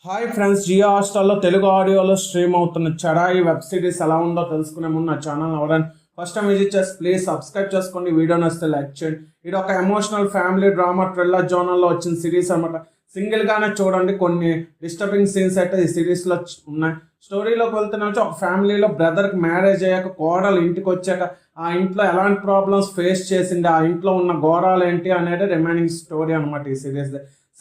Hi friends, Jio హాట్స్టార్లో తెలుగు ఆడియోలో stream అవుతున్న చరాయి వెబ్ సిరీస్ ఎలా ఉందో తెలుసుకునే ముందు నా ఛానల్ ఎవరైనా ఫస్ట్ టైం విజిట్ చేసి ప్లీజ్ సబ్స్క్రైబ్ చేసుకోండి. వీడియో నచ్చితే లైక్ చేయండి. ఇది ఒక ఎమోషనల్ ఫ్యామిలీ డ్రామా థ్రిల్లర్ జోనల్లో వచ్చిన సిరీస్ అనమాట. సింగిల్గానే చూడండి, కొన్ని డిస్టర్బింగ్ సీన్స్ అయితే ఈ సిరీస్లో ఉన్నాయి. స్టోరీలోకి వెళ్తున్నా ఒక ఫ్యామిలీలో బ్రదర్కి మ్యారేజ్ అయ్యాక కోడలు ఇంటికి వచ్చాక ఆ ఇంట్లో ఎలాంటి ప్రాబ్లమ్స్ ఫేస్ చేసింది, ఆ ఇంట్లో ఉన్న ఘోరాలు ఏంటి అనేది రిమైనింగ్ స్టోరీ అనమాట ఈ series.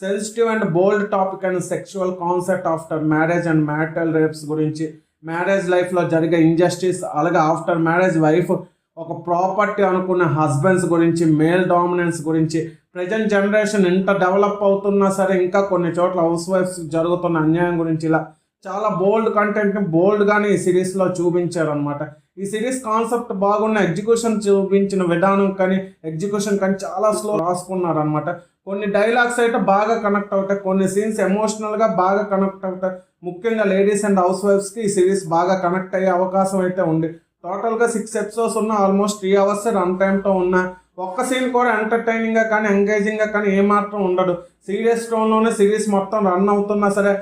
Sensitive and bold topic and sexual concept after marriage and marital rapes గురించి, మ్యారేజ్ లైఫ్లో జరిగే ఇంజస్టిస్, అలాగే ఆఫ్టర్ మ్యారేజ్ వైఫ్ ఒక ప్రాపర్టీ అనుకున్న హస్బెండ్స్ గురించి, మేల్ డామినెన్స్ గురించి, ప్రజెంట్ జనరేషన్ ఎంత డెవలప్ అవుతున్నా సరే ఇంకా కొన్ని చోట్ల హౌస్ వైఫ్స్ జరుగుతున్న అన్యాయం గురించి, ఇలా చాలా బోల్డ్ కంటెంట్ని బోల్డ్గానే ఈ సిరీస్లో చూపించారు అనమాట. ఈ సిరీస్ కాన్సెప్ట్ బాగున్న, ఎగ్జిక్యూషన్ చూపించిన విధానం కానీ ఎగ్జిక్యూషన్ కానీ చాలా స్లో రాసుకున్నారు అనమాట. కొన్ని డైలాగ్స్ అయితే బాగా కనెక్ట్ అవుతాయి, కొన్ని సీన్స్ ఎమోషనల్గా బాగా కనెక్ట్ అవుతాయి. ముఖ్యంగా లేడీస్ అండ్ హౌస్ వైఫ్స్కి ఈ సిరీస్ బాగా కనెక్ట్ అయ్యే అవకాశం అయితే ఉంది. టోటల్గా 6 ఎపిసోడ్స్ ఉన్న ఆల్మోస్ట్ 3 hours రన్ టైంతో ఉన్న ఒక్క సీన్ కూడా ఎంటర్టైనింగ్గా కానీ ఎంగేజింగ్గా కానీ ఏమాత్రం ఉండదు. సీరియస్ టోన్లోనే సిరీస్ మొత్తం రన్ అవుతున్నా సరే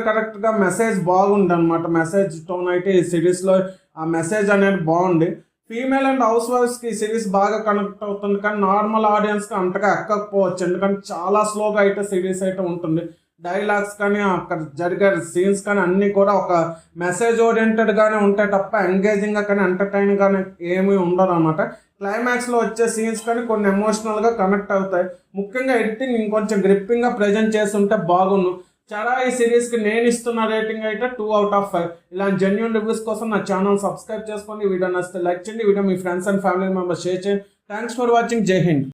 కరెక్ట్గా మెసేజ్ బాగుంది అనమాట. మెసేజ్ టోన్ అయితే ఈ సిరీస్లో ఆ మెసేజ్ అనేది బాగుంది. ఫీమేల్ అండ్ హౌస్ వైఫ్స్కి ఈ సిరీస్ బాగా కనెక్ట్ అవుతుంది, కానీ నార్మల్ ఆడియన్స్కి అంతగా ఎక్కకపోవచ్చు, ఎందుకంటే చాలా స్లోగా అయితే సిరీస్ అయితే ఉంటుంది. డైలాగ్స్ కానీ అక్కడ జరిగే సీన్స్ కానీ అన్నీ కూడా ఒక మెసేజ్ ఓరియంటెడ్గానే ఉంటాయి తప్ప ఎంగేజింగ్గా కానీ ఎంటర్టైనింగ్ కానీ ఏమీ ఉండదు అనమాట. క్లైమాక్స్లో వచ్చే సీన్స్ కానీ కొన్ని ఎమోషనల్గా కనెక్ట్ అవుతాయి. ముఖ్యంగా ఎడిటింగ్ ఇంకొంచెం గ్రిప్పింగ్గా ప్రజెంట్ చేస్తుంటే బాగుండు. చరాయి సిరీస్కి నేను ఇస్తున్న రేటింగ్ అయితే 2 out of 5. ఇలాంటి జెన్యూన్ రివ్యూస్ కోసం నా ఛానల్ సబ్స్క్రైబ్ చేసుకోండి. వీడియో నచ్చితే లైక్ చేయండి. వీడియో మీ friends and family members share చేయండి. Thanks for watching. జై హింద్.